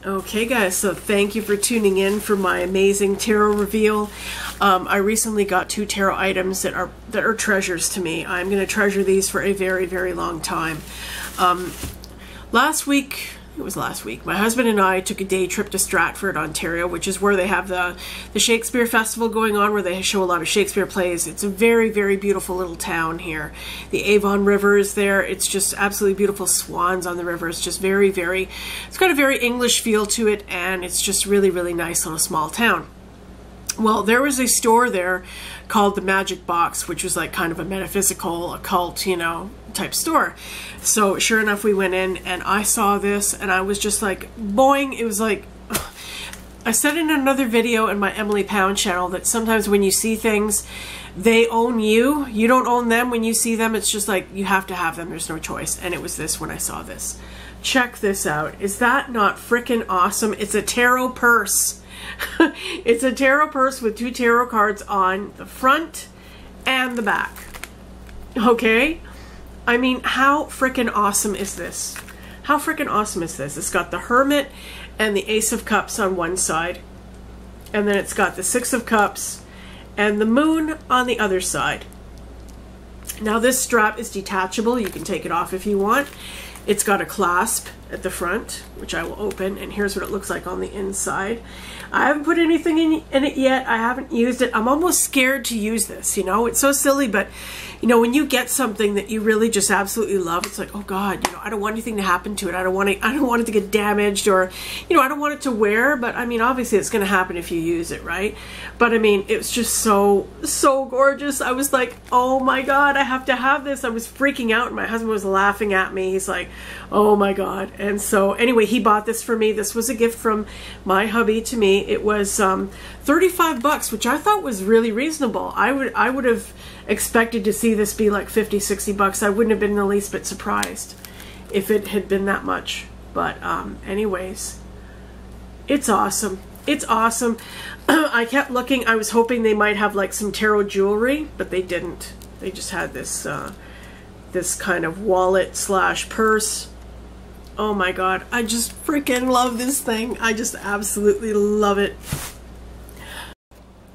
Okay guys, so thank you for tuning in for my amazing tarot reveal. I recently got 2 tarot items that are treasures to me. I'm going to treasure these for a very, very long time. Last week, my husband and I took a day trip to Stratford, Ontario, which is where they have the Shakespeare Festival going on, where they show a lot of Shakespeare plays. It's a very, very beautiful little town here. The Avon River is there. It's just absolutely beautiful swans on the river. It's just very, very, it's got a very English feel to it, and it's just really, really nice little small town. Well, there was a store there called the Magic Box, which was like kind of a metaphysical, occult, you know, type store. So sure enough, we went in and I saw this and I was just like, boing. It was like, I said in another video in my Emily Pound channel that sometimes when you see things, they own you. You don't own them when you see them. It's just like, you have to have them. There's no choice. And it was this when I saw this. Check this out. Is that not freaking awesome? It's a tarot purse. It's a tarot purse with 2 tarot cards on the front and the back. Okay? I mean, how freaking awesome is this? How freaking awesome is this? It's got the Hermit and the Ace of Cups on one side. And then it's got the 6 of Cups and the Moon on the other side. Now this strap is detachable. You can take it off if you want. It's got a clasp at the front, which I will open, and here's what it looks like on the inside. I haven't put anything in it yet. I haven't used it. I'm almost scared to use this, you know. It's so silly, but you know, when you get something that you really just absolutely love, it's like, oh God, you know, I don't want anything to happen to it. I don't want it to get damaged, or, you know, I don't want it to wear, but I mean, obviously it's going to happen if you use it, right? But I mean, it was just so gorgeous. I was like, oh my God, I have to have this. I was freaking out, and my husband was laughing at me. He's like, oh my God. And so anyway, he bought this for me. This was a gift from my hubby to me. It was 35 bucks, which I thought was really reasonable. I would have expected to see this be like 50, 60 bucks. I wouldn't have been the least bit surprised if it had been that much. But anyways, it's awesome. It's awesome. I kept looking. I was hoping they might have like some tarot jewelry, but they didn't. They just had this this kind of wallet slash purse. Oh my God, I just freaking love this thing. I just absolutely love it.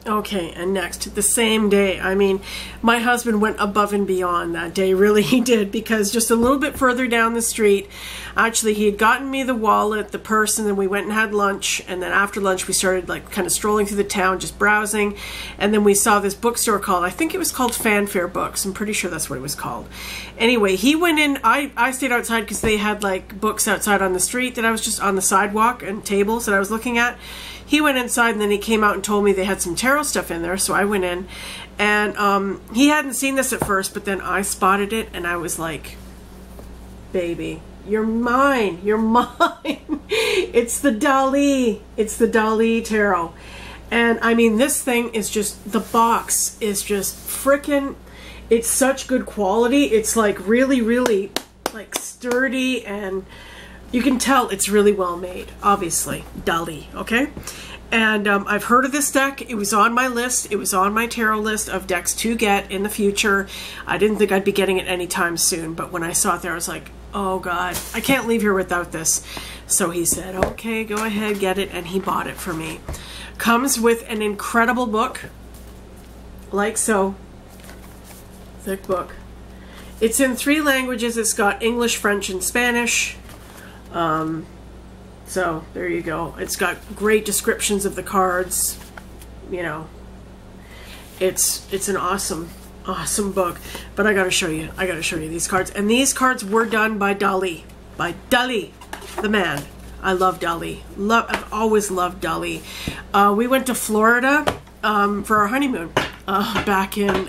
Okay, and next, the same day. I mean, my husband went above and beyond that day. Really, he did, because just a little bit further down the street, actually, he had gotten me the wallet, the purse, and then we went and had lunch. And then after lunch, we started like kind of strolling through the town, just browsing. And then we saw this bookstore called, I think it was called Fanfare Books. I'm pretty sure that's what it was called. Anyway, he went in. I stayed outside because they had like books outside on the street that I was just on the sidewalk, and tables that I was looking at. He went inside, and then he came out and told me they had some tarot stuff in there, so I went in. And he hadn't seen this at first, but then I spotted it, and I was like, baby, you're mine. You're mine. It's the Dali. It's the Dali tarot. And I mean, this thing is just, the box is just frickin', it's such good quality. It's like really, really like sturdy, and you can tell it's really well made, obviously. Dali, okay? And I've heard of this deck. It was on my list. It was on my tarot list of decks to get in the future. I didn't think I'd be getting it anytime soon, but when I saw it there, I was like, oh God, I can't leave here without this. So he said, okay, go ahead, get it, and he bought it for me. Comes with an incredible book, like so. Thick book. It's in 3 languages. It's got English, French, and Spanish. So there you go. It's got great descriptions of the cards. You know, it's an awesome book. But I gotta show you these cards. And these cards were done by Dali, the man. I love Dali. I've always loved Dali. We went to Florida for our honeymoon back in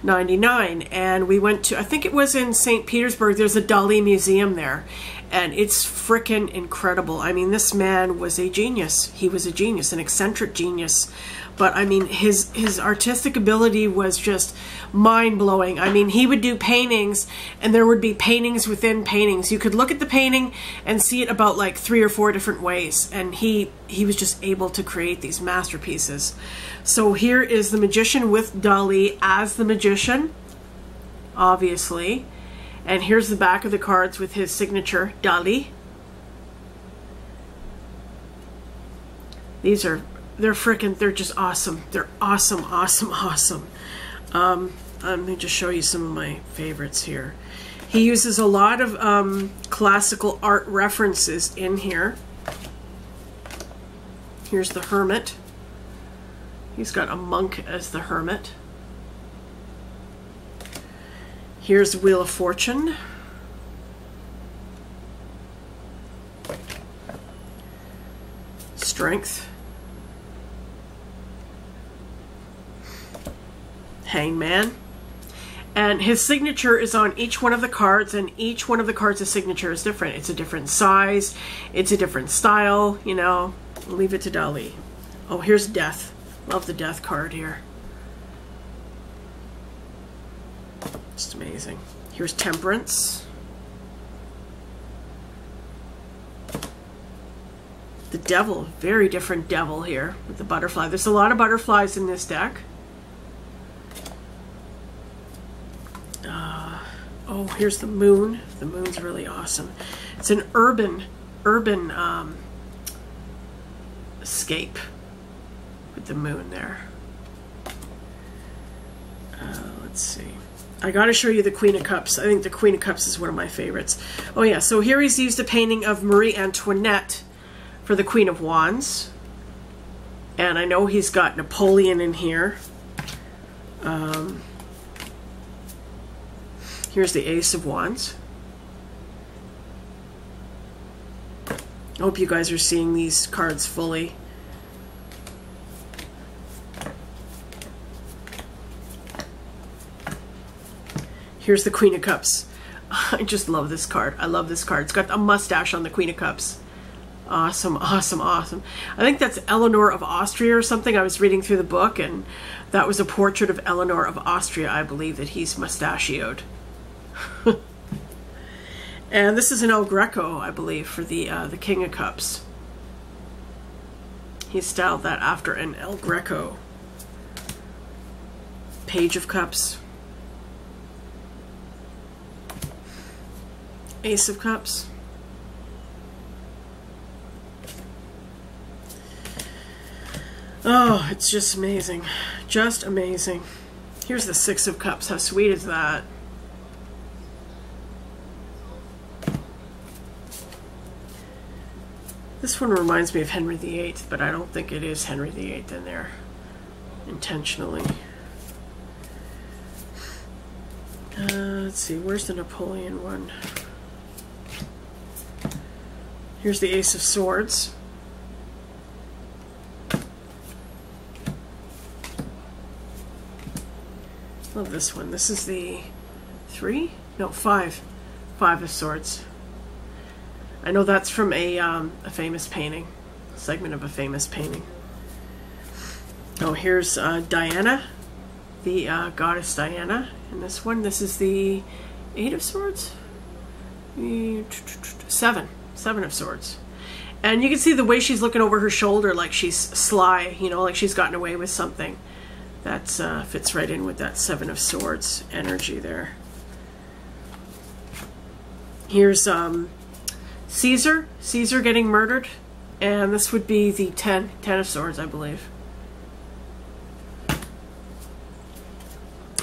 '99, and we went to, I think it was in St. Petersburg. There's a Dali museum there. And it's frickin' incredible. I mean, this man was a genius. He was a genius, an eccentric genius. But I mean, his artistic ability was just mind-blowing. I mean, he would do paintings, and there would be paintings within paintings. You could look at the painting and see it about like 3 or 4 different ways. And he was just able to create these masterpieces. So here is the Magician with Dali as the Magician, obviously. And here's the back of the cards with his signature, Dali. they're just awesome. They're awesome, awesome, awesome. Let me just show you some of my favorites here. He uses a lot of classical art references in here. Here's the Hermit. He's got a monk as the Hermit. Here's Wheel of Fortune. Strength. Hangman. And his signature is on each one of the cards, and each one of the cards' signature is different. It's a different size, it's a different style, you know. Leave it to Dali. Oh, here's Death. Love the Death card here. Just amazing. Here's Temperance. The Devil, very different Devil here with the butterfly. There's a lot of butterflies in this deck. Oh, here's the Moon. The Moon's really awesome. It's an urban escape with the Moon there. Let's see. I got to show you the Queen of Cups. I think the Queen of Cups is one of my favorites. Oh yeah, so here he's used a painting of Marie Antoinette for the Queen of Wands. And I know he's got Napoleon in here. Here's the Ace of Wands. I hope you guys are seeing these cards fully. Here's the Queen of Cups. I just love this card. I love this card. It's got a mustache on the Queen of Cups. Awesome, awesome, awesome. I think that's Eleanor of Austria or something. I was reading through the book, and that was a portrait of Eleanor of Austria, I believe, that he's mustachioed. And this is an El Greco, I believe, for the King of Cups. He styled that after an El Greco. Page of Cups. Ace of Cups. Oh, it's just amazing. Just amazing. Here's the Six of Cups. How sweet is that? This one reminds me of Henry VIII, but I don't think it is Henry VIII in there intentionally. Let's see, where's the Napoleon one? Here's the Ace of Swords. Love this one. This is the 5 of Swords. I know that's from a famous painting, a segment of a famous painting. Oh, here's Diana, the goddess Diana. In this one, this is the 8 of Swords? 7 of Swords. And you can see the way she's looking over her shoulder like she's sly, you know, like she's gotten away with something. That fits right in with that 7 of Swords energy there. Here's Caesar getting murdered, and this would be the 10 of Swords, I believe.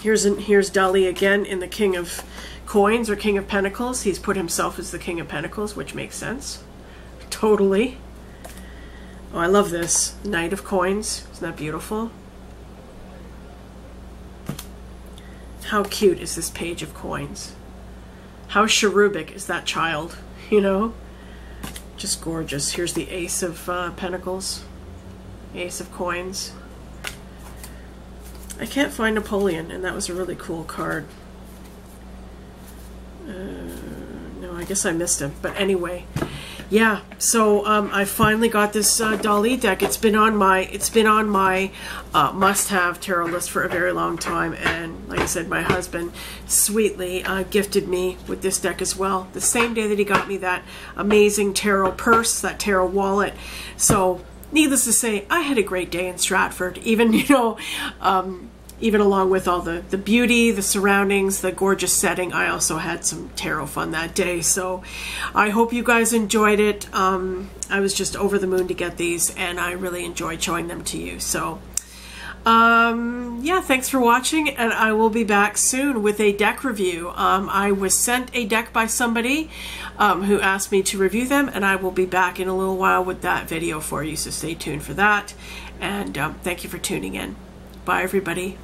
Here's Dali again in the King of Coins or King of Pentacles. He's put himself as the King of Pentacles, which makes sense. Totally. Oh, I love this. Knight of Coins. Isn't that beautiful? How cute is this Page of Coins? How cherubic is that child? You know? Just gorgeous. Here's the Ace of Pentacles. Ace of Coins. I can't find Napoleon, and that was a really cool card. No, I guess I missed him. But anyway, yeah. So I finally got this Dali deck. It's been on my must-have tarot list for a very long time, and like I said, my husband sweetly gifted me with this deck as well. The same day that he got me that amazing tarot purse, that tarot wallet. So needless to say, I had a great day in Stratford. Even, you know, even along with all the beauty, the surroundings, the gorgeous setting, I also had some tarot fun that day. So I hope you guys enjoyed it. I was just over the moon to get these, and I really enjoyed showing them to you. So yeah, thanks for watching, and I will be back soon with a deck review. I was sent a deck by somebody who asked me to review them, and I will be back in a little while with that video for you, so stay tuned for that. And thank you for tuning in. Bye, everybody.